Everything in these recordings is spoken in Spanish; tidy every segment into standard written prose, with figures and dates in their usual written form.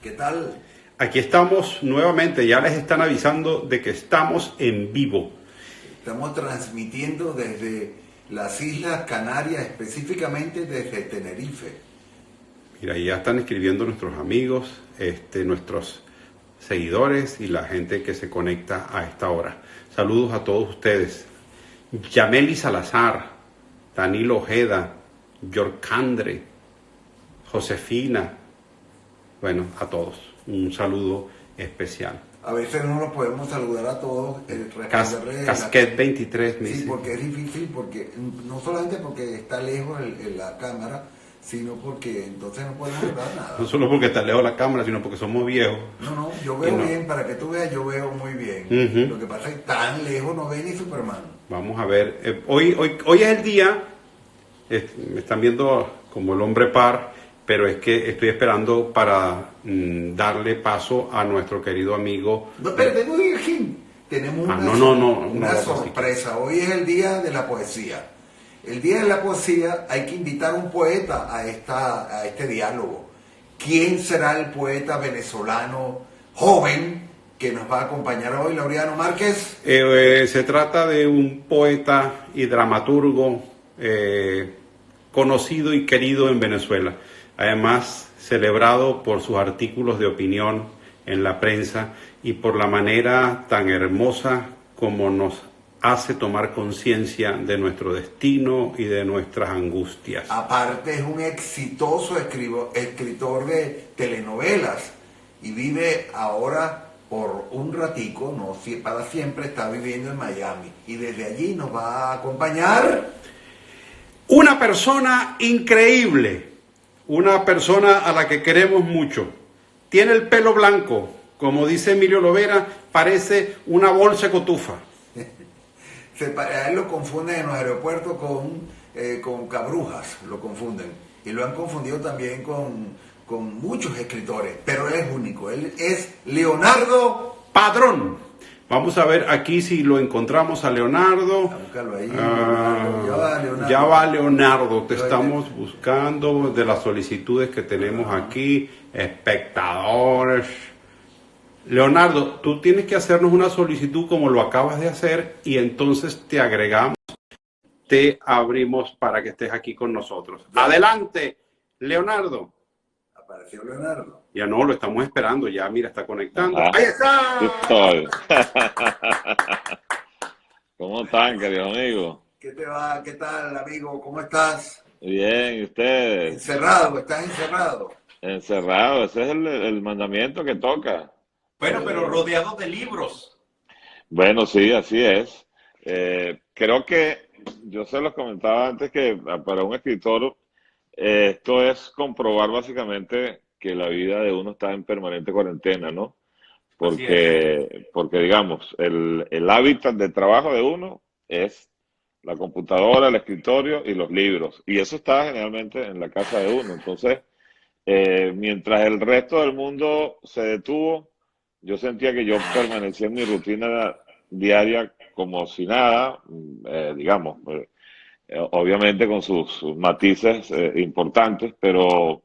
¿Qué tal? Aquí estamos nuevamente, ya les están avisando de que estamos en vivo. Estamos transmitiendo desde las Islas Canarias, específicamente desde Tenerife. Mira, ya están escribiendo nuestros amigos, nuestros seguidores y la gente que se conecta a esta hora. Saludos a todos ustedes. Yameli Salazar, Danilo Ojeda, Yorcandre, Josefina, bueno, a todos. Un saludo especial. A veces no nos podemos saludar a todos. Casquet 23 me Sí, dice. porque es difícil, porque no solamente porque está lejos la cámara, sino porque entonces no podemos hablar nada. No solo porque está lejos la cámara, sino porque somos viejos. No, yo veo no. bien, para que tú veas, yo veo muy bien. Lo que pasa es que tan lejos no ve ni Superman. Vamos a ver, hoy es el día, me están viendo como el hombre par, pero es que estoy esperando para darle paso a nuestro querido amigo. No, espérate, no digas quién. Tenemos una sorpresa. Hoy es el día de la poesía. El día de la poesía hay que invitar a un poeta a este diálogo. ¿Quién será el poeta venezolano joven que nos va a acompañar hoy, Laureano Márquez? Se trata de un poeta y dramaturgo conocido y querido en Venezuela. Además, celebrado por sus artículos de opinión en la prensa y por la manera tan hermosa como nos hace tomar conciencia de nuestro destino y de nuestras angustias. Aparte, es un exitoso escritor de telenovelas y vive ahora por un ratico, no para siempre, está viviendo en Miami. Y desde allí nos va a acompañar una persona increíble. Una persona a la que queremos mucho. Tiene el pelo blanco, como dice Emilio Lovera, parece una bolsa de cotufa. A él lo confunden en los aeropuertos con cabrujas, lo confunden. Y lo han confundido también con muchos escritores, pero él es único. Él es Leonardo Padrón. Vamos a ver aquí si lo encontramos a Leonardo. Búscalo ahí. Ya va Leonardo. Te estamos buscando de las solicitudes que tenemos aquí. Espectadores. Leonardo, tú tienes que hacernos una solicitud como lo acabas de hacer y entonces te agregamos, te abrimos para que estés aquí con nosotros. Adelante, Leonardo. Apareció Leonardo. Ya no, lo estamos esperando, ya mira, está conectando. Ajá. ¡Ahí está! Estoy. ¿Cómo están, queridos amigos? ¿Qué te va? ¿Qué tal, amigo? ¿Cómo estás? Bien, ¿y ustedes? Encerrado, estás encerrado. Encerrado, ese es el mandamiento que toca. Bueno, pero rodeado de libros. Bueno, sí, así es. Creo que yo se los comentaba antes que para un escritor esto es comprobar básicamente que la vida de uno está en permanente cuarentena, ¿no? Porque digamos, el hábitat de trabajo de uno es la computadora, el escritorio y los libros. Y eso está generalmente en la casa de uno. Entonces, mientras el resto del mundo se detuvo, yo sentía que yo permanecía en mi rutina diaria como si nada, digamos, obviamente con sus matices importantes, pero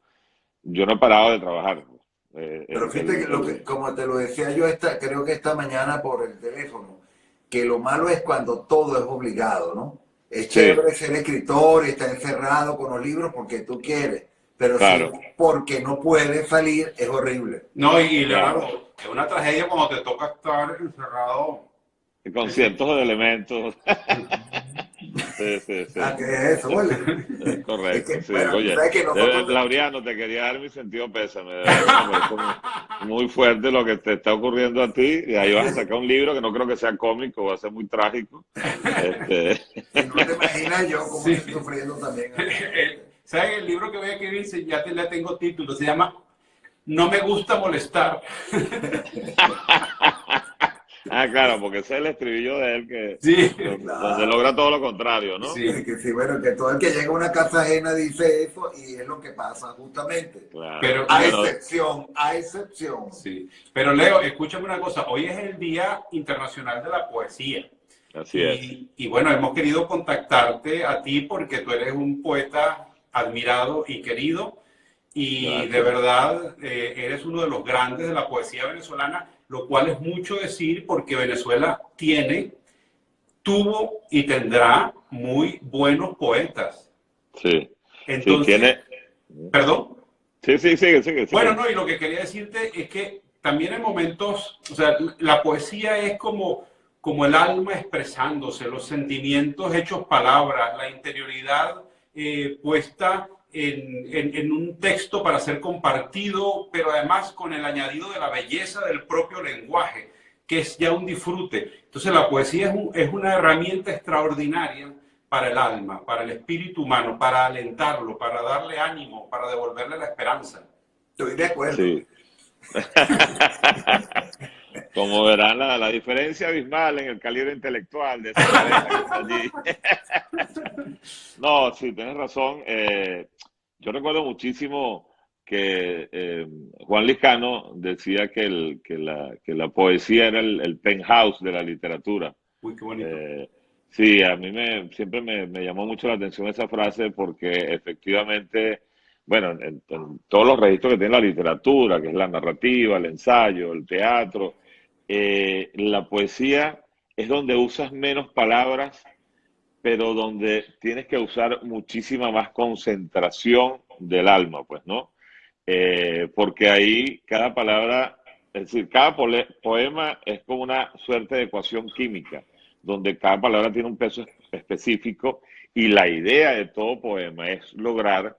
yo no he parado de trabajar. Pero fíjate que como te lo decía yo creo que esta mañana por el teléfono, que lo malo es cuando todo es obligado, ¿no? Es chévere ser escritor y estar encerrado con los libros porque tú quieres, pero claro, si porque no puedes salir es horrible. No, y Leonardo, es una tragedia cuando te toca estar encerrado. con cientos de elementos. Sí. Ah, ¿qué es eso? Vale. Correcto, Es que, sí. bueno, Oye, ¿sabes que nosotros... Laureano, te quería dar mi sentido pésame. De verdad, me parece muy fuerte lo que te está ocurriendo a ti. Y ahí vas a sacar un libro que no creo que sea cómico, va a ser muy trágico. Si no te imaginas yo como estoy sufriendo también. ¿Sabes? El libro que voy a escribir, ya le tengo título, se llama No me gusta molestar. Ah, claro, porque ese es el estribillo de él que Claro. logra todo lo contrario, ¿no? Sí, bueno, que todo el que llega a una casa ajena dice eso y es lo que pasa justamente. Claro. Pero, A excepción. Sí. Pero Leo, escúchame una cosa, hoy es el Día Internacional de la Poesía. Así es. Y bueno, hemos querido contactarte a ti porque tú eres un poeta admirado y querido. y de verdad eres uno de los grandes de la poesía venezolana, lo cual es mucho decir porque Venezuela tuvo y tendrá muy buenos poetas. Sí, sí, Entonces, ¿perdón? Sí, sigue. Bueno, no, y lo que quería decirte es que también en momentos, o sea, la poesía es como el alma expresándose, los sentimientos hechos palabras, la interioridad puesta en un texto para ser compartido, pero además con el añadido de la belleza del propio lenguaje, que es ya un disfrute. Entonces la poesía es una herramienta extraordinaria para el alma, para el espíritu humano, para alentarlo, para darle ánimo, para devolverle la esperanza. Estoy de acuerdo. Sí. Como verán, la diferencia abismal en el calibre intelectual de esa pareja que está allí. No, sí, tienes razón. Yo recuerdo muchísimo que Juan Liscano decía que la poesía era el penthouse de la literatura. Uy, qué bonito. Sí, a mí siempre me llamó mucho la atención esa frase porque efectivamente, bueno, en todos los registros que tiene la literatura, que es la narrativa, el ensayo, el teatro, la poesía es donde usas menos palabras, pero donde tienes que usar muchísima más concentración del alma, pues, ¿no? Porque ahí cada palabra, es decir, cada poema es como una suerte de ecuación química, donde cada palabra tiene un peso específico y la idea de todo poema es lograr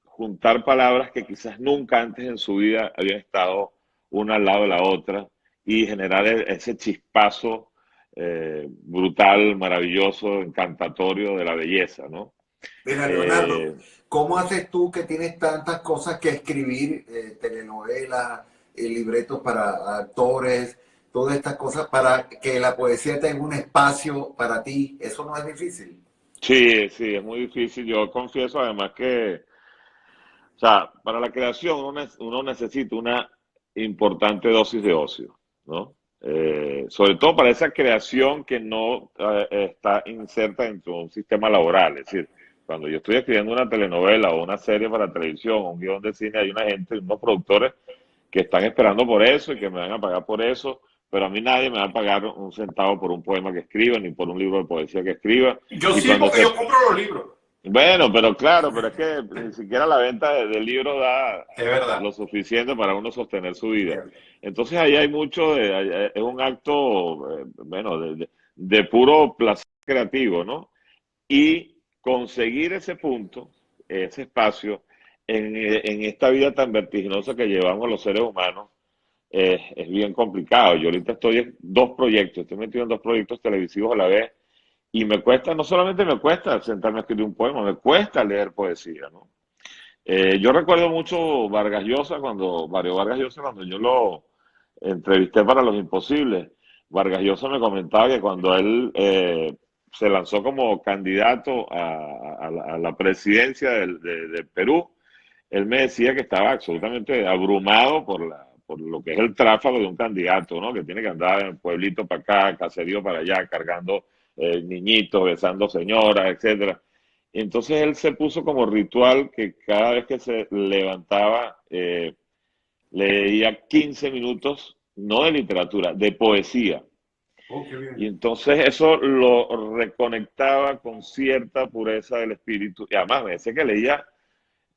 juntar palabras que quizás nunca antes en su vida habían estado una al lado de la otra y generar ese chispazo brutal, maravilloso, encantatorio de la belleza, ¿no? Mira, Leonardo, ¿cómo haces tú que tienes tantas cosas que escribir, telenovelas, libretos para actores, todas estas cosas, para que la poesía tenga un espacio para ti? Eso no es difícil. Sí, es muy difícil. Yo confieso además que, o sea, para la creación uno necesita una importante dosis de ocio, ¿no? Sobre todo para esa creación que no está inserta dentro de un sistema laboral. Es decir, cuando yo estoy escribiendo una telenovela o una serie para televisión o un guión de cine, hay una gente, unos productores que están esperando por eso y que me van a pagar por eso, pero a mí nadie me va a pagar un centavo por un poema que escriba ni por un libro de poesía que escriba. Yo Y sí, cuando porque yo compro los libros. Bueno, pero claro, pero es que ni siquiera la venta de libros da Es verdad. lo suficiente para uno sostener su vida. Entonces ahí hay mucho, es un acto, bueno, de puro placer creativo, ¿no? Y conseguir ese punto, ese espacio, en esta vida tan vertiginosa que llevamos los seres humanos, es bien complicado. Yo ahorita estoy metido en dos proyectos televisivos a la vez y me cuesta, no solamente me cuesta sentarme a escribir un poema, me cuesta leer poesía, ¿no? Yo recuerdo mucho Mario Vargas Llosa, cuando yo lo entrevisté para Los Imposibles. Vargas Llosa me comentaba que cuando él se lanzó como candidato a la presidencia del Perú, él me decía que estaba absolutamente abrumado por lo que es el tráfago de un candidato, ¿no? Que tiene que andar en pueblito para acá, caserío para allá, cargando niñitos, besando señoras, etcétera. Entonces él se puso como ritual que cada vez que se levantaba leía 15 minutos, no de literatura, de poesía. Oh, qué bien. Y entonces eso lo reconectaba con cierta pureza del espíritu. Y además me decía que leía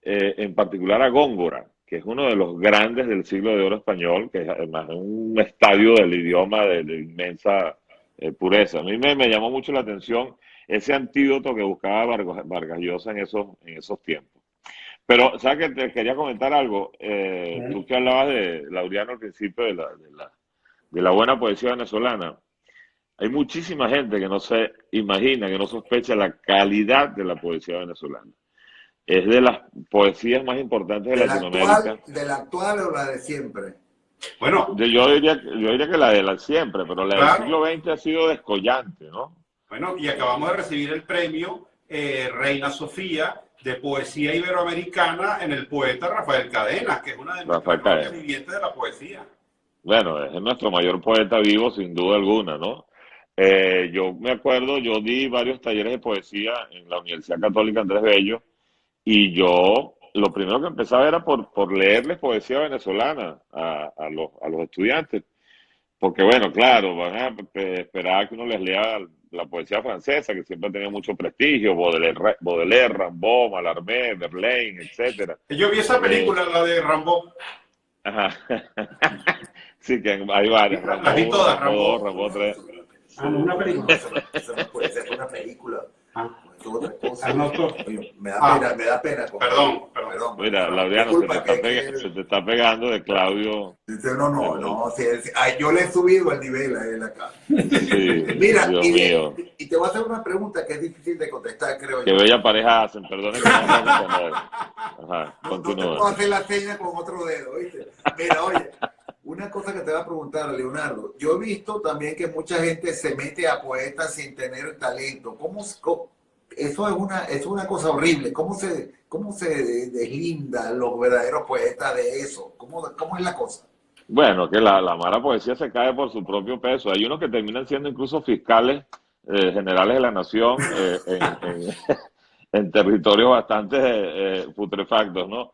en particular a Góngora, que es uno de los grandes del siglo de oro español, que es además un estadio del idioma de inmensa pureza. A mí me llamó mucho la atención ese antídoto que buscaba Vargas Llosa en esos tiempos. Pero, ¿sabes que te quería comentar algo? Tú que hablabas de Laureano al principio de la buena poesía venezolana. Hay muchísima gente que no se imagina, que no sospecha la calidad de la poesía venezolana. Es de las poesías más importantes de Latinoamérica. ¿De la actual o la de siempre? Bueno, Yo diría que la de la siempre, pero la del claro. siglo XX ha sido descollante, ¿no? Bueno, y acabamos de recibir el premio Reina Sofía de Poesía Iberoamericana en el poeta Rafael Cadenas, que es una de nuestras glorias vivientes de la poesía. Bueno, es nuestro mayor poeta vivo, sin duda alguna, ¿no? Yo me acuerdo, yo di varios talleres de poesía en la Universidad Católica Andrés Bello y yo lo primero que empezaba era por leerles poesía venezolana a los estudiantes. Porque bueno, claro, van a esperar que uno les lea la poesía francesa, que siempre ha tenido mucho prestigio, Baudelaire, Rimbaud, Mallarmé, Verlaine, etcétera. Yo vi esa película, la de Rimbaud. Ajá. Sí, que hay varias. Las vi todas, Rimbaud 2, Rimbaud 3. Ah, no, una película. Eso no puede ser una película. Ah. Es otra cosa. Oye, me da pena. Perdón. Mira, Laureano, se te está pegando de Claudio. No. Yo le he subido el nivel a él acá. Sí, Mira, Dios mío. Y te voy a hacer una pregunta que es difícil de contestar, creo yo. Qué bella pareja hacen, perdone que no me voy a responder. Ajá, no te puedo hacer la seña con otro dedo, ¿viste? Mira, oye, una cosa que te voy a preguntar, Leonardo. Yo he visto también que mucha gente se mete a poetas sin tener talento. Eso es una cosa horrible. ¿Cómo se deslinda los verdaderos poetas de eso? ¿Cómo es la cosa? Bueno, que la mala poesía se cae por su propio peso. Hay unos que terminan siendo incluso fiscales generales de la nación en territorios bastante putrefactos, ¿no?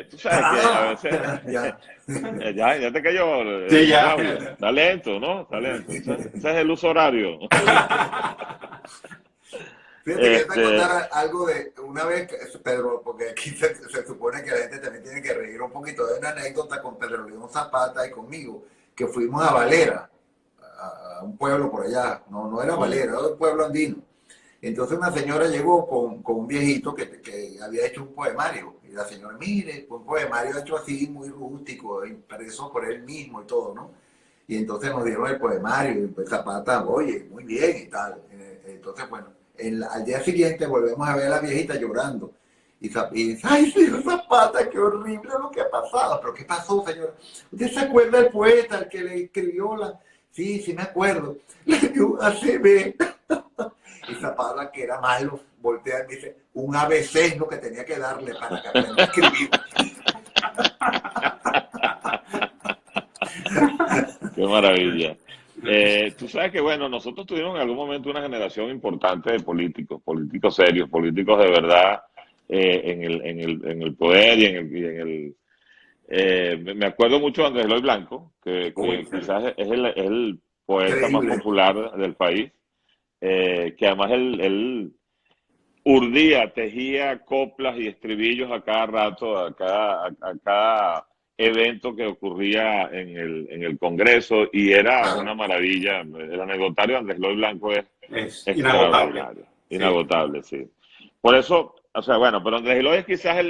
Tú sabes que a veces... ya te cayó. Sí, ya. Claudio. Talento, ¿no? Talento. Ese es el uso horario. Fíjate que te contar algo de una vez, Pedro, porque aquí se supone que la gente también tiene que reír un poquito de una anécdota con Pedro León Zapata y conmigo, que fuimos a Valera, a un pueblo por allá, no era Valera, era un pueblo andino. Entonces una señora llegó con un viejito que había hecho un poemario, y la señora, mire, un poemario hecho así, muy rústico, impreso por él mismo y todo, ¿no? Y entonces nos dieron el poemario, y pues Zapata, oye, muy bien y tal. Entonces, bueno, al día siguiente volvemos a ver a la viejita llorando. Y dice, ay, señor Zapata, qué horrible lo que ha pasado. ¿Pero qué pasó, señora? ¿Usted se acuerda del poeta, el que le escribió la...? Sí, me acuerdo. Le dio un ACB. Y Zapata, que era malo, voltea y dice, un ABC es lo que tenía que darle para que aprenda a escribir. Qué maravilla. Tú sabes que, bueno, nosotros tuvimos en algún momento una generación importante de políticos serios, políticos de verdad en el poder me acuerdo mucho de Andrés Eloy Blanco, que quizás es el poeta más popular del país, que además él urdía, tejía coplas y estribillos a cada rato, a cada evento que ocurría en el Congreso, y era una maravilla. El anecdotario de Andrés Eloy Blanco es inagotable, sí. Por eso, o sea, bueno, pero Andrés Eloy es quizás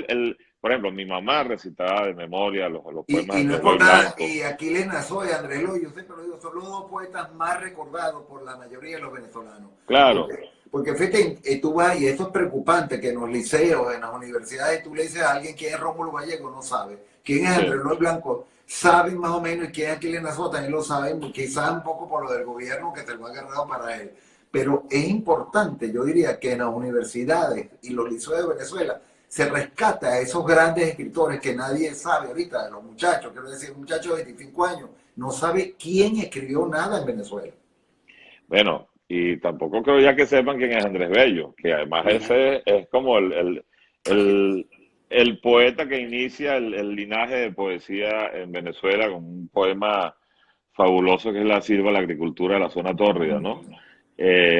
por ejemplo, mi mamá recitaba de memoria los poemas de Andrés Eloy Blanco. Y Aquiles Nazoa y Andrés Eloy, yo siempre lo digo, son los dos poetas más recordados por la mayoría de los venezolanos. Claro. Porque fíjate, tú vas, y eso es preocupante, que en los liceos, en las universidades, tú le dices a alguien quién es Rómulo Gallego, no sabe. ¿Quién es Andrés Eloy Blanco? Saben más o menos, y quién es Aquiles Nazoa también lo saben, quizás un poco por lo del gobierno que se lo ha agarrado para él. Pero es importante, yo diría, que en las universidades y los liceos de Venezuela se rescata a esos grandes escritores que nadie sabe ahorita, de los muchachos, quiero decir, un muchacho de 25 años, no sabe quién escribió nada en Venezuela. Bueno, y tampoco creo ya que sepan quién es Andrés Bello, que además ese es como el poeta que inicia el linaje de poesía en Venezuela con un poema fabuloso que es La Sirva, la agricultura de la zona tórrida, ¿no?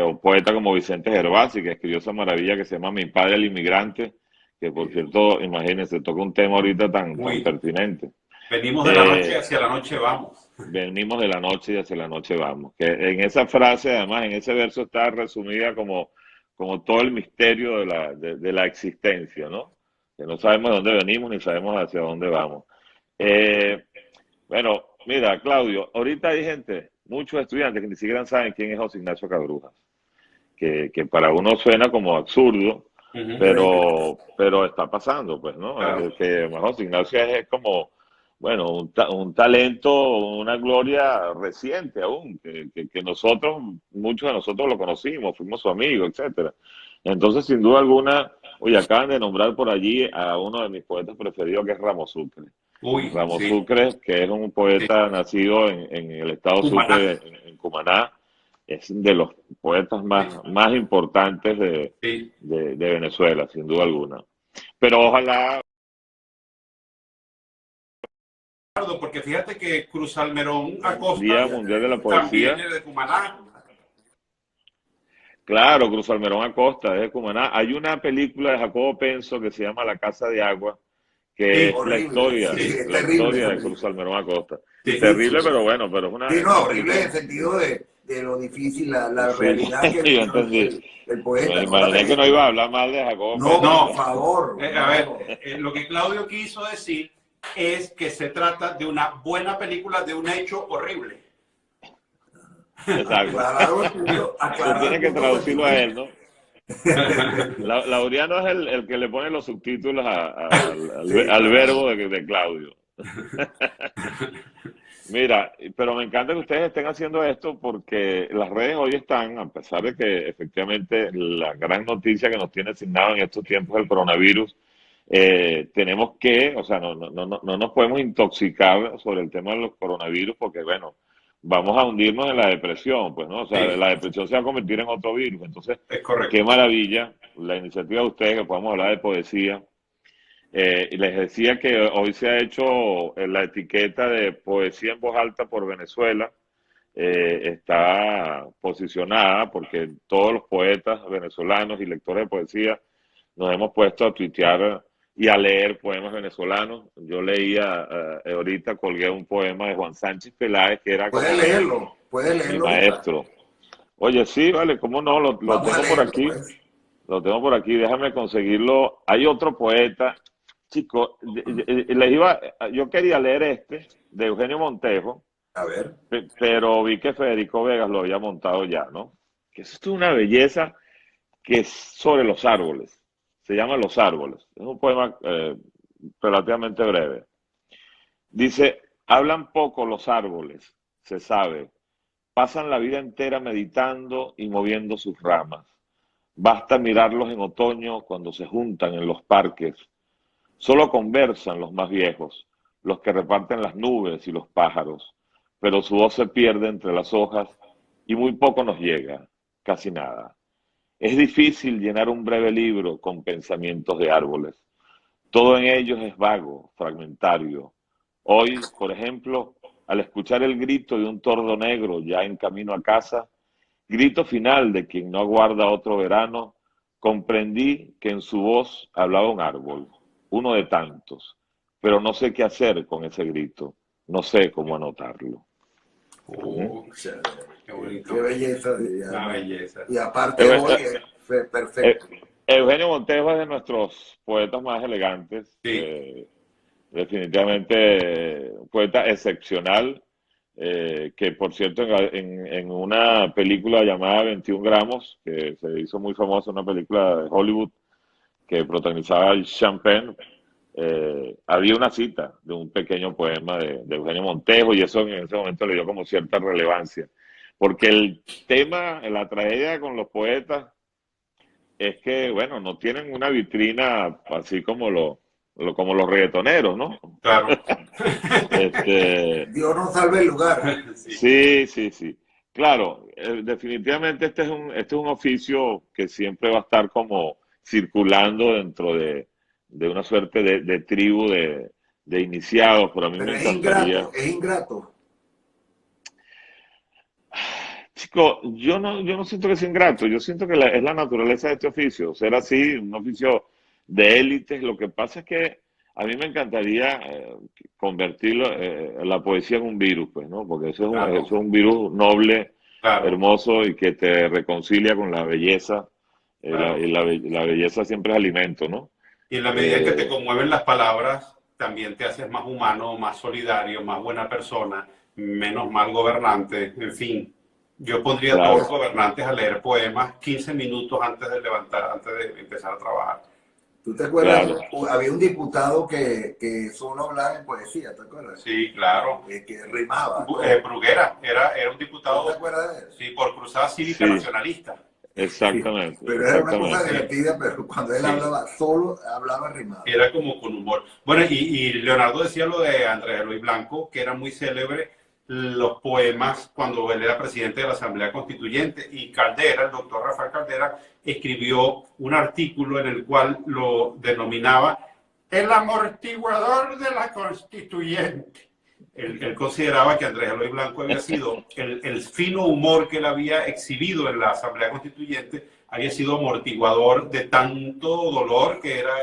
O poeta como Vicente Gervasi, que escribió esa maravilla que se llama Mi padre el inmigrante, que por cierto, imagínense, toca un tema ahorita tan pertinente. Venimos de la noche hacia la noche vamos. Venimos de la noche y hacia la noche vamos. Que en esa frase, además, en ese verso está resumida como todo el misterio de la existencia, ¿no? Que no sabemos de dónde venimos ni sabemos hacia dónde vamos. Bueno, mira, Claudio, ahorita hay gente, muchos estudiantes que ni siquiera saben quién es José Ignacio Cabrujas, que para uno suena como absurdo, pero está pasando, pues, ¿no? Claro. Que José Ignacio es como, bueno, un talento, una gloria reciente aún, que nosotros, muchos de nosotros lo conocimos, fuimos su amigo, etcétera. Entonces, sin duda alguna, oye, acaban de nombrar por allí a uno de mis poetas preferidos, que es Ramos Sucre. Ramos Sucre, que es un poeta nacido en el estado Sucre, en Cumaná, es de los poetas más importantes de Venezuela, sin duda alguna. pero ojalá. Porque fíjate que Cruz Salmerón Acosta Día Mundial de la también Poesía. es de Cumaná. Claro, Cruz Salmerón Acosta, es de Cumaná. Hay una película de Jacobo Penso que se llama La Casa de Agua, que Sí, es horrible, sí, es la terrible, historia de horrible. Cruz Salmerón Acosta. sí, Terrible, pero bueno, pero Sí, es no, una horrible en película. el sentido de lo difícil, la Sí, realidad que yo vivió entendí. el Me poeta, no la imaginé que no iba a película. hablar mal de Jacobo No, Penso, por no, ¿no? favor, a ver, no. lo que Claudio quiso decir es que se trata de una buena película de un hecho horrible. Exacto. Tú Aclarar el tienes que punto porque traducirlo a él, imagínate. ¿no? Laureano es el que le pone los subtítulos Sí, al claro. verbo de Claudio. Mira, pero me encanta que ustedes estén haciendo esto porque las redes hoy están, a pesar de que efectivamente la gran noticia que nos tiene asignado en estos tiempos el coronavirus, tenemos que, o sea, no nos podemos intoxicar sobre el tema de los coronavirus porque, bueno, vamos a hundirnos en la depresión, pues, ¿no? O sea, Sí, la depresión se va a convertir en otro virus. Entonces, es qué correcto. maravilla la iniciativa de ustedes que podamos hablar de poesía. Y les decía que hoy se ha hecho la etiqueta de poesía en voz alta por Venezuela. Está posicionada porque todos los poetas venezolanos y lectores de poesía nos hemos puesto a tuitear y a leer poemas venezolanos. Yo leía, ahorita colgué un poema de Juan Sánchez Peláez, que era como Puedes mi leerlo ahorita. maestro. Oye, sí, vale, cómo no, lo Vamos a tengo por leerlo, aquí. pues. Lo tengo por aquí, déjame conseguirlo. Hay otro poeta, chico, yo quería leer este, de Eugenio Montejo, A ver. pero vi que Federico Vegas lo había montado ya, ¿no? Que esto es una belleza que es sobre los árboles. Se llama Los Árboles. Es un poema relativamente breve. Dice, hablan poco los árboles, se sabe. Pasan la vida entera meditando y moviendo sus ramas. Basta mirarlos en otoño cuando se juntan en los parques. Solo conversan los más viejos, los que reparten las nubes y los pájaros, pero su voz se pierde entre las hojas y muy poco nos llega, casi nada. Es difícil llenar un breve libro con pensamientos de árboles. Todo en ellos es vago, fragmentario. Hoy, por ejemplo, al escuchar el grito de un tordo negro ya en camino a casa, grito final de quien no aguarda otro verano, comprendí que en su voz hablaba un árbol, uno de tantos, pero no sé qué hacer con ese grito, no sé cómo anotarlo. ¿Mm? Qué bonito. Qué belleza. Una belleza. Y aparte Eu- hoy fue Eu- perfecto. Eugenio Montejo es de nuestros poetas más elegantes, Sí, definitivamente un poeta excepcional, que por cierto en una película llamada 21 gramos, que se hizo muy famosa, una película de Hollywood que protagonizaba Sean Penn, había una cita de un pequeño poema de Eugenio Montejo y eso en ese momento le dio como cierta relevancia, porque el tema, la tragedia con los poetas es que, bueno, no tienen una vitrina así como como los reggaetoneros, ¿no? claro. Este, Dios nos salve el lugar. Sí. sí, sí, sí. Claro, definitivamente este es un oficio que siempre va a estar como circulando dentro de una suerte de tribu de iniciados, pero a mí Pero me encantaría. es ingrato. Chico, yo no siento que sea ingrato, yo siento que es la naturaleza de este oficio, ser así, un oficio de élites. Lo que pasa es que a mí me encantaría convertirlo, la poesía en un virus, pues, ¿no? Porque eso es Claro, un virus noble, claro, hermoso y que te reconcilia con la belleza. claro. La belleza siempre es alimento, ¿no? Y en la medida en que te Eh, conmueven las palabras, también te haces más humano, más solidario, más buena persona, menos mal gobernante, en fin. Yo pondría a todos los claro, gobernantes a leer poemas 15 minutos antes de levantar, antes de empezar a trabajar. ¿Tú te acuerdas? claro, Había un diputado que solo hablaba en poesía, ¿te acuerdas? Sí, claro. Que rimaba todo. Bruguera era un ¿No te diputado, acuerdas de eso? sí, por Cruzada Cívica sí, Nacionalista. Sí. exactamente, Pero era una cosa exactamente. divertida, pero cuando él Sí, hablaba, solo hablaba rimado. era como con humor. Bueno, y Leonardo decía lo de Andrés Eloy Blanco, que era muy célebre, los poemas cuando él era presidente de la Asamblea Constituyente, y Caldera, el doctor Rafael Caldera, escribió un artículo en el cual lo denominaba el amortiguador de la Constituyente. Él consideraba que Andrés Eloy Blanco había sido el fino humor que él había exhibido en la Asamblea Constituyente, había sido amortiguador de tanto dolor que era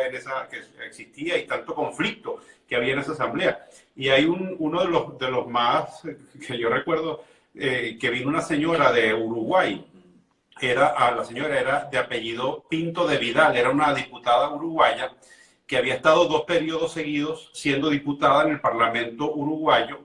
que existía y tanto conflicto que había en esa asamblea. Y hay uno de los más que yo recuerdo, que vino una señora de Uruguay. La señora era de apellido Pinto de Vidal, era una diputada uruguaya que había estado 2 periodos seguidos siendo diputada en el Parlamento uruguayo,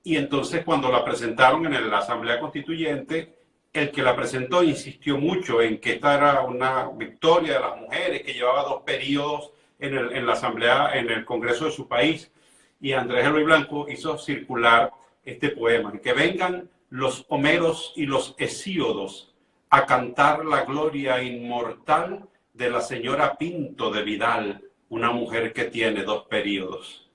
y entonces cuando la presentaron en la Asamblea Constituyente, el que la presentó insistió mucho en que esta era una victoria de las mujeres, que llevaba 2 periodos en la Asamblea, en el Congreso de su país, y Andrés Eloy Blanco hizo circular este poema: que vengan los Homeros y los Hesíodos a cantar la gloria inmortal de la señora Pinto de Vidal, una mujer que tiene 2 periodos.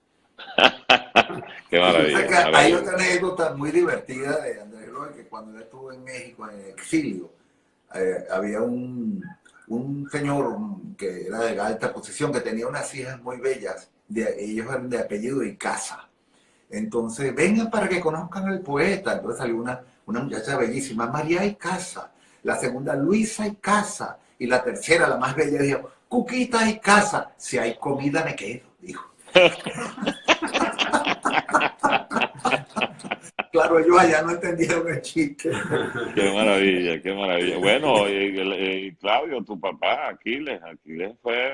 Qué maravilla. Hay otra anécdota muy divertida de Andrés Eloy, que cuando él estuvo en México en exilio, había un señor que era de alta posición, que tenía unas hijas muy bellas, ellos eran de apellido Icaza. Entonces, vengan para que conozcan al poeta. Entonces salió una muchacha bellísima, María Icaza, la segunda Luisa Icaza, y la tercera, la más bella, dijo, Cuquita Icaza, si hay comida me quedo, dijo. Claro, ellos allá no entendieron el chiste. Qué maravilla, qué maravilla. Bueno, y Claudio, tu papá, Aquiles fue,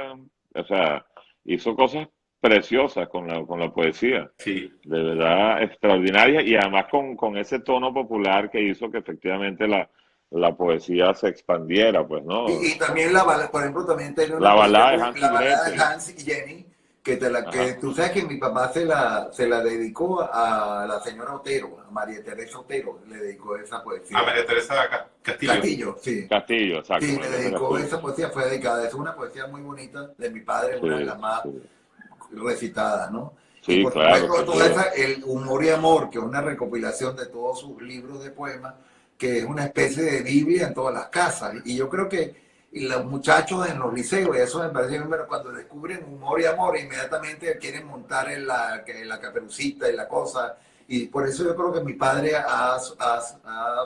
o sea, hizo cosas preciosas con la poesía. Sí. De verdad extraordinaria, y además con ese tono popular que hizo que efectivamente la poesía se expandiera, pues, ¿no? Y también la balada, por ejemplo, también tenía la balada de Hans, la balada de Hans y Jenny, que tú sabes que mi papá se la dedicó a la señora Otero, a María Teresa Otero, le dedicó esa poesía. A María Teresa Castillo. Castillo, sí. Castillo, exacto. Sí, le dedicó esa poesía, fue dedicada. Es una poesía muy bonita de mi padre, una de las más recitadas, ¿no? Sí, y por claro. supuesto, toda el Humor y Amor, que es una recopilación de todos sus libros de poemas, que es una especie de Biblia en todas las casas. Y yo creo que los muchachos en los liceos, y eso me parece bien, pero cuando descubren Humor y Amor, inmediatamente quieren montar en la Caperucita y la cosa. Y por eso yo creo que mi padre ha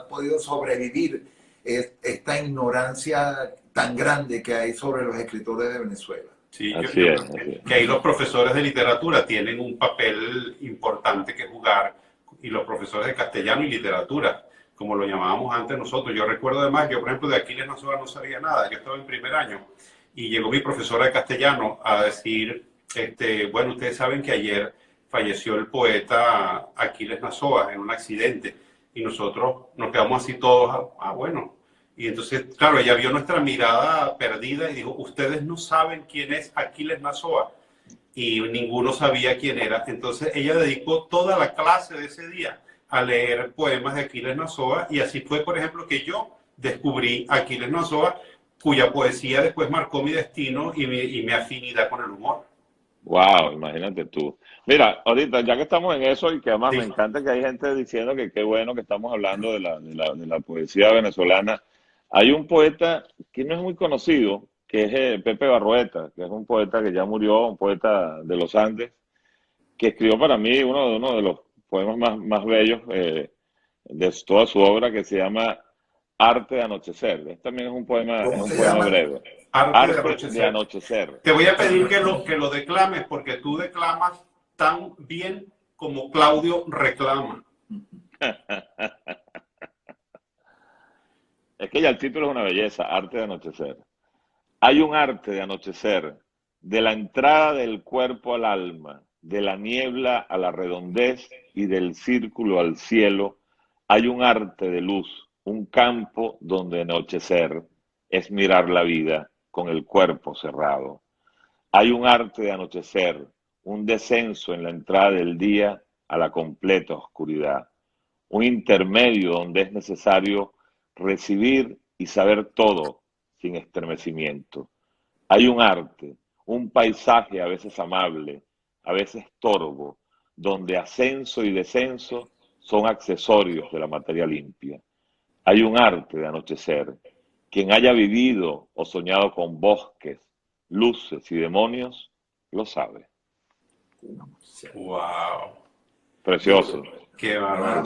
podido sobrevivir esta ignorancia tan grande que hay sobre los escritores de Venezuela. Sí, yo creo que ahí los profesores de literatura tienen un papel importante que jugar, y los profesores de castellano y literatura, como lo llamábamos antes nosotros. Yo recuerdo además, yo por ejemplo de Aquiles Nazoa no sabía nada, yo estaba en primer año y llegó mi profesora de castellano a decir, bueno, ustedes saben que ayer falleció el poeta Aquiles Nazoa en un accidente, y nosotros nos quedamos así todos, bueno. Y entonces, claro, ella vio nuestra mirada perdida y dijo, ustedes no saben quién es Aquiles Nazoa. Y ninguno sabía quién era. Entonces ella dedicó toda la clase de ese día a leer poemas de Aquiles Nazoa, y así fue, por ejemplo, que yo descubrí a Aquiles Nazoa, cuya poesía después marcó mi destino y mi afinidad con el humor. Wow, imagínate tú. Mira, ahorita ya que estamos en eso, y que además me encanta que hay gente diciendo que qué bueno que estamos hablando de la poesía venezolana. Hay un poeta que no es muy conocido, que es Pepe Barrueta, que es un poeta que ya murió, un poeta de los Andes, que escribió para mí uno de los poemas más bellos de toda su obra, que se llama Arte de Anochecer. Este también es un poema breve. Arte de Anochecer. Te voy a pedir que lo declames, porque tú declamas tan bien como Claudio reclama. Es que ya el título es una belleza, Arte de Anochecer. Hay un arte de anochecer, de la entrada del cuerpo al alma, de la niebla a la redondez y del círculo al cielo. Hay un arte de luz, un campo donde anochecer es mirar la vida con el cuerpo cerrado. Hay un arte de anochecer, un descenso en la entrada del día a la completa oscuridad. Un intermedio donde es necesario recibir y saber todo sin estremecimiento. Hay un arte, un paisaje a veces amable, a veces torvo, donde ascenso y descenso son accesorios de la materia limpia. Hay un arte de anochecer. Quien haya vivido o soñado con bosques, luces y demonios, lo sabe. Wow. Precioso. Qué Una maravilloso.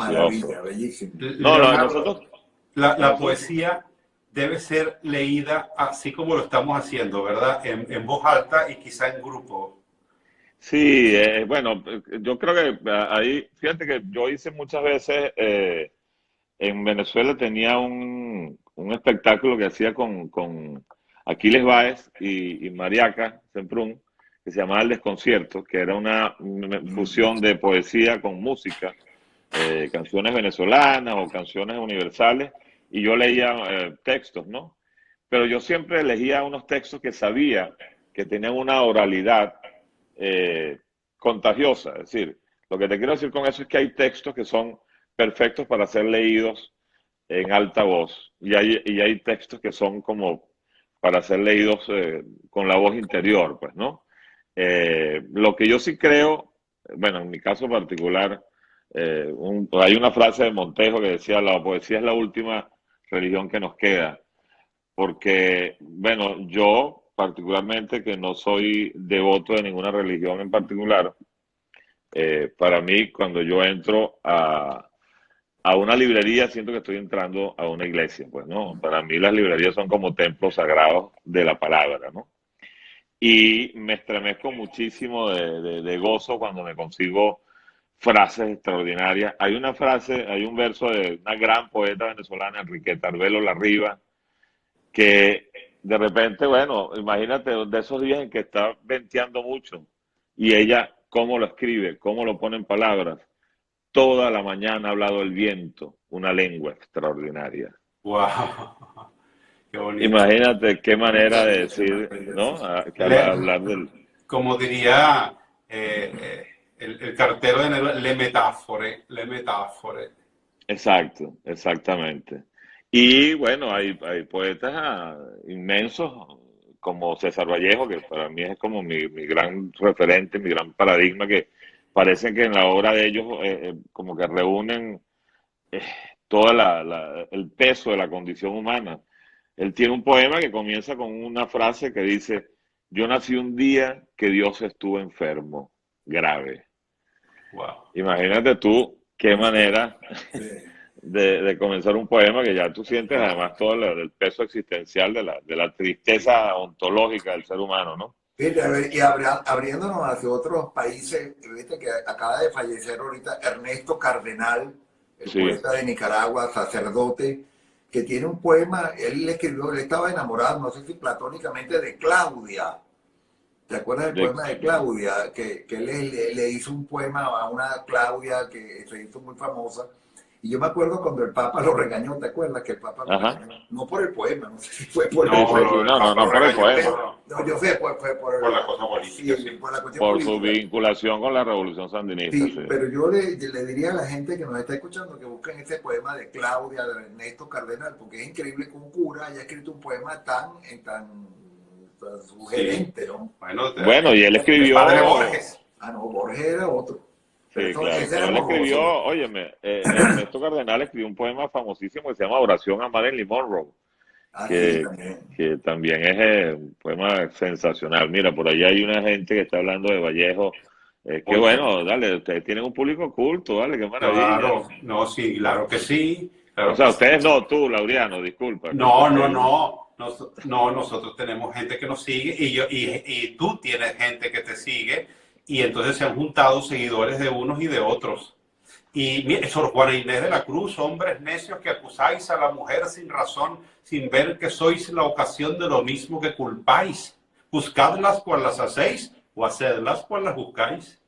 maravilla, bellísimo. No, Leonardo, la nosotros, poesía debe ser leída así como lo estamos haciendo, ¿verdad? En voz alta y quizá en grupo. sí, bueno, yo creo que ahí, fíjate que yo hice muchas veces, en Venezuela tenía un espectáculo que hacía con Aquiles Báez y Mariaca Semprún, que se llamaba El Desconcierto, que era una fusión de poesía con música, canciones venezolanas o canciones universales, y yo leía textos, ¿no? Pero yo siempre elegía unos textos que sabía que tenían una oralidad eh, contagiosa. Es decir, lo que te quiero decir con eso es que hay textos que son perfectos para ser leídos en alta voz y hay textos que son como para ser leídos con la voz interior, pues, ¿no? Lo que yo sí creo, bueno, en mi caso particular, hay una frase de Montejo que decía, la poesía es la última religión que nos queda, porque, bueno, yo particularmente que no soy devoto de ninguna religión en particular, para mí cuando yo entro a una librería siento que estoy entrando a una iglesia, pues, ¿no? Para mí las librerías son como templos sagrados de la palabra, ¿no? Y me estremezco muchísimo de gozo cuando me consigo frases extraordinarias. Hay una frase, hay un verso de una gran poeta venezolana, Enriqueta Arbelo Larriba, que de repente, bueno, imagínate de esos días en que está venteando mucho y ella, cómo lo escribe, cómo lo pone en palabras. Toda la mañana ha hablado el viento, una lengua extraordinaria. Wow. Qué bonito. Imagínate qué manera de Bellísima, decir, ¿no? bellísima. Que hablar del... Como diría el cartero de Nerva, le metafore. Exacto, exactamente. Y bueno, hay poetas inmensos como César Vallejo, que para mí es como mi gran referente, mi gran paradigma, que parece que en la obra de ellos como que reúnen eh, todo el peso de la condición humana. Él tiene un poema que comienza con una frase que dice, yo nací un día que Dios estuvo enfermo, grave. Wow. Imagínate tú qué manera Sí. de comenzar un poema que ya tú sientes además todo el peso existencial de la tristeza ontológica del ser humano, ¿no? Fíjate, a ver, y abriéndonos hacia otros países, viste que acaba de fallecer ahorita Ernesto Cardenal, el Sí, poeta de Nicaragua, sacerdote, que tiene un poema, él le escribió, él estaba enamorado, no sé si platónicamente, de Claudia. ¿Te acuerdas del de- poema de Claudia? Que él le hizo un poema a una Claudia que se hizo muy famosa. Y yo me acuerdo cuando el Papa lo regañó, ¿te acuerdas que el Papa lo ajá. regañó? No por el poema, no sé si fue por el Sí, No, sí, poema. sí, lo del no, no, Papa no lo por el regañó poema, No, yo sé, fue por la cosa sí, política, sí. por la cuestión por su política. vinculación con la revolución sandinista, Sí, sí. pero yo le diría a la gente que nos está escuchando que busquen ese poema de Claudia, de Ernesto Cardenal, porque es increíble que un cura haya escrito un poema tan Sí. sugerente, ¿no? Bueno, Bueno, y él el padre escribió, Borges. Ah, no, Borges era otro. Pero sí, claro, ese pero era él escribió, morboso. óyeme, Ernesto Cardenal escribió un poema famosísimo que se llama Oración a Marilyn Monroe, Ah, sí, que, también. que también es un poema sensacional. Mira, por ahí hay una gente que está hablando de Vallejo. Qué Oye, bueno, dale, ustedes tienen un público culto, dale, qué maravilla. claro, no, sí, claro que sí, O claro que sea, sí. ustedes no, tú, Laureano, disculpa, que tú No, no, eres... no. No, nosotros tenemos gente que nos sigue y tú tienes gente que te sigue y entonces se han juntado seguidores de unos y de otros. Y mire, Sor Juana Inés de la Cruz, hombres necios que acusáis a la mujer sin razón, sin ver que sois la ocasión de lo mismo que culpáis. Buscadlas cual las hacéis o hacedlas cual las buscáis.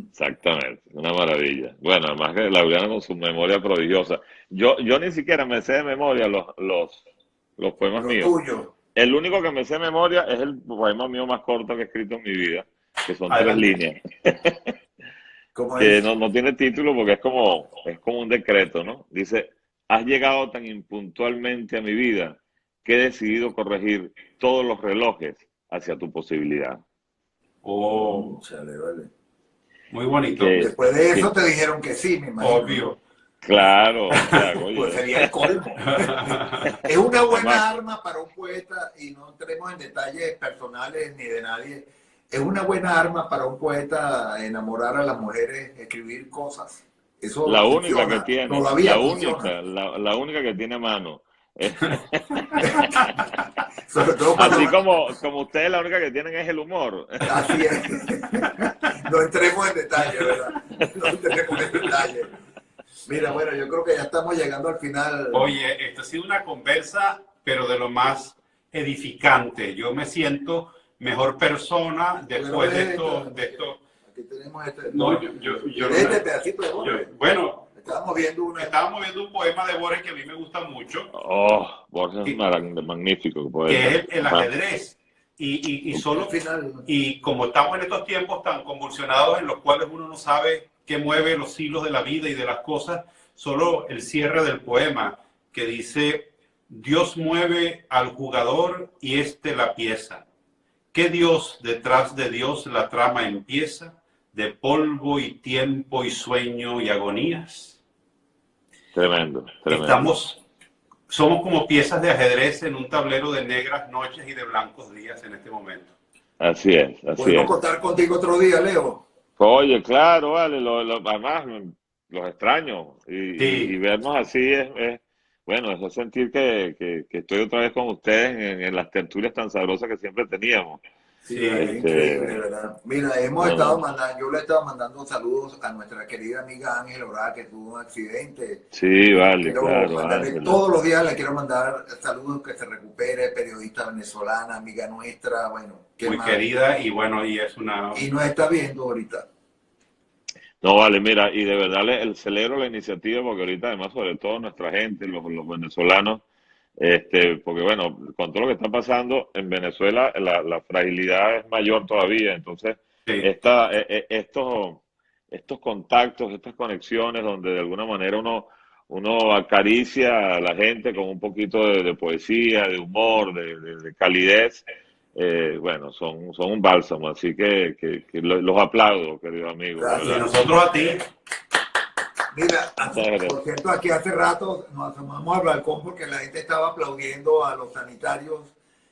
Exactamente, una maravilla. Bueno, además que Laureano con su memoria prodigiosa. Yo ni siquiera me sé de memoria los poemas Lo míos. tuyo. El único que me sé de memoria es el poema mío más corto que he escrito en mi vida, que son tres Adelante. líneas, ¿Cómo que es? no tiene título porque es como un decreto, ¿no? Dice, has llegado tan impuntualmente a mi vida que he decidido corregir todos los relojes hacia tu posibilidad. Oh, Chale, vale. Muy bonito. Después de eso te dijeron que sí, me imagino. Obvio. Claro, claro, oye. Pues sería el colmo. Es una buena arma para un poeta, y no entremos en detalles personales ni de nadie. Es una buena arma para un poeta enamorar a las mujeres, escribir cosas. Eso la funciona. única que tiene, Todavía la única que tiene a mano. Sobre todo Así como ustedes la única que tienen es el humor. Así es. No entremos en detalle, ¿verdad? No entremos en detalle. Mira, bueno, yo creo que ya estamos llegando al final. Oye, esto ha sido una conversa, pero de lo más edificante. Yo me siento mejor persona después de esto. Aquí tenemos este. No, este pedacito de Borges. Bueno, estábamos viendo un poema de Borges que a mí me gusta mucho. Oh, Borges es magnífico. Que es el ajedrez. Y como estamos en estos tiempos tan convulsionados en los cuales uno no sabe qué mueve los hilos de la vida y de las cosas, solo el cierre del poema que dice: Dios mueve al jugador y éste la pieza. ¿Qué Dios detrás de Dios la trama empieza? De polvo y tiempo y sueño y agonías. Tremendo, tremendo. Somos como piezas de ajedrez en un tablero de negras noches y de blancos días en este momento. Así es, así es. ¿Podemos contar contigo otro día, Leo? Oye, claro, vale, además los extraño y vernos así bueno, es sentir que estoy otra vez con ustedes en las tertulias tan sabrosas que siempre teníamos. Sí, increíble, ¿verdad? Mira, yo le he estado mandando saludos a nuestra querida amiga Ángela Orá, que tuvo un accidente. Sí, vale, claro. Todos los días le quiero mandar saludos, que se recupere, periodista venezolana, amiga nuestra, bueno. Muy querida, y bueno, y es una... Y nos está viendo ahorita. No, vale, mira, y de verdad celebro la iniciativa, porque ahorita además, sobre todo nuestra gente, los venezolanos, porque bueno, con todo lo que está pasando en Venezuela, la fragilidad es mayor todavía. Entonces, sí. Estos contactos, estas conexiones, donde de alguna manera uno acaricia a la gente con un poquito de poesía, de humor, de calidez, bueno, son un bálsamo. Así que los aplaudo, querido amigo. Y nosotros a ti. Mira, por cierto, aquí hace rato nos asomamos al balcón porque la gente estaba aplaudiendo a los sanitarios.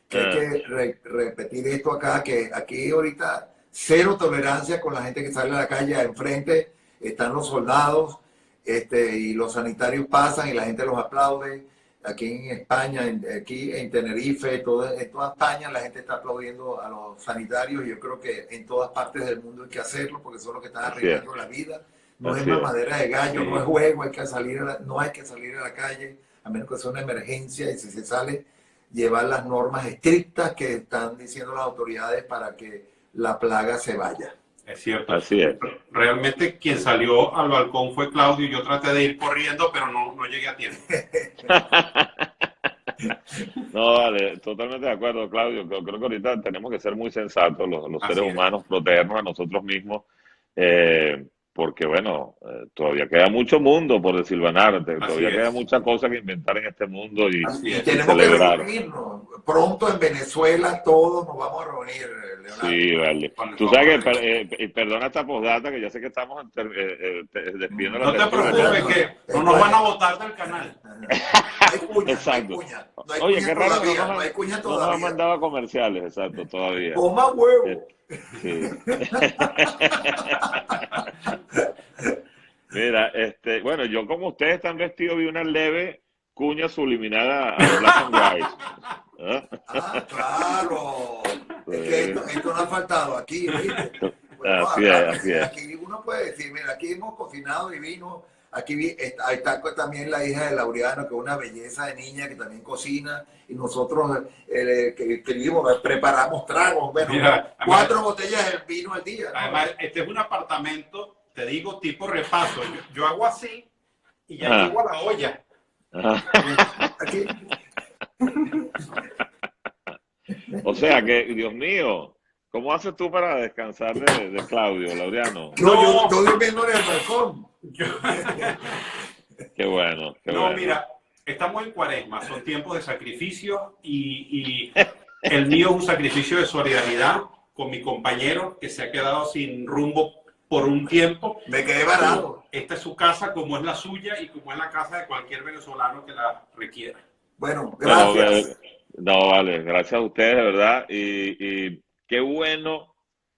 Que hay que repetir esto acá, que aquí ahorita cero tolerancia con la gente que sale a la calle. Enfrente están los soldados, y los sanitarios pasan y la gente los aplaude. Aquí en España, aquí en Tenerife, en toda España la gente está aplaudiendo a los sanitarios, y yo creo que en todas partes del mundo hay que hacerlo porque son los que están arriesgando la vida. No es mamadera de gallo, no es juego, no hay que salir a la calle, a menos que sea una emergencia, y si se sale, llevar las normas estrictas que están diciendo las autoridades para que la plaga se vaya. Es cierto. Así es. Realmente quien salió al balcón fue Claudio. Yo traté de ir corriendo, pero no llegué a tiempo. No, vale, totalmente de acuerdo, Claudio. Creo que ahorita tenemos que ser muy sensatos los seres humanos, protegernos a nosotros mismos. Porque bueno, todavía queda mucho mundo por desilvanar, todavía queda mucha cosa que inventar en este mundo y tenemos celebrar. Que reunirnos. Pronto en Venezuela todos nos vamos a reunir, Leonardo. Sí, vale. Tú sabes que, perdona esta postdata, que ya sé que estamos despidiendo la No te preocupes, que no nos van a votar del canal. Hay cuña, exacto. No hay cuña. Oye, qué raro todavía, no hay cuña todavía. No nos han mandado comerciales, exacto, todavía. Toma huevo. Sí. Mira, bueno, yo como ustedes están vestidos, vi una leve cuña subliminada a Black and White. Ah, claro. Sí. Es que esto no ha faltado aquí, ¿viste? Bueno, así es. Aquí uno puede decir, mira, aquí hemos cocinado divino. Aquí está también la hija de Laureano, que es una belleza de niña que también cocina, y nosotros que vivimos, preparamos tragos, bueno, mira, 4 botellas de vino al día, ¿no? Además, este es un apartamento, te digo, tipo repaso. Yo hago así y ya llego a la olla. Aquí. O sea que, Dios mío, ¿cómo haces tú para descansar de Claudio, Laureano? No, yo durmiendo en el balcón. Qué bueno. Mira, estamos en Cuaresma, son tiempos de sacrificio, y el mío es un sacrificio de solidaridad con mi compañero que se ha quedado sin rumbo por un tiempo. Me quedé varado. Esta es su casa, como es la suya y como es la casa de cualquier venezolano que la requiera. Bueno, gracias. No, vale, gracias a ustedes, de verdad. Y qué bueno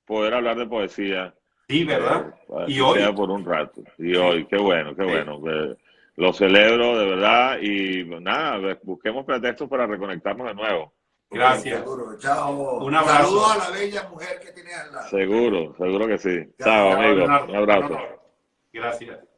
poder hablar de poesía. Sí, ¿verdad? Y hoy. Sea por un rato. Y hoy, qué bueno, qué bueno. Lo celebro, de verdad. Y nada, busquemos pretextos para reconectarnos de nuevo. Gracias. Seguro. Chao. Un abrazo. Saludos a la bella mujer que tienes al lado. Seguro que sí. Chao, amigo. Un abrazo. Gracias.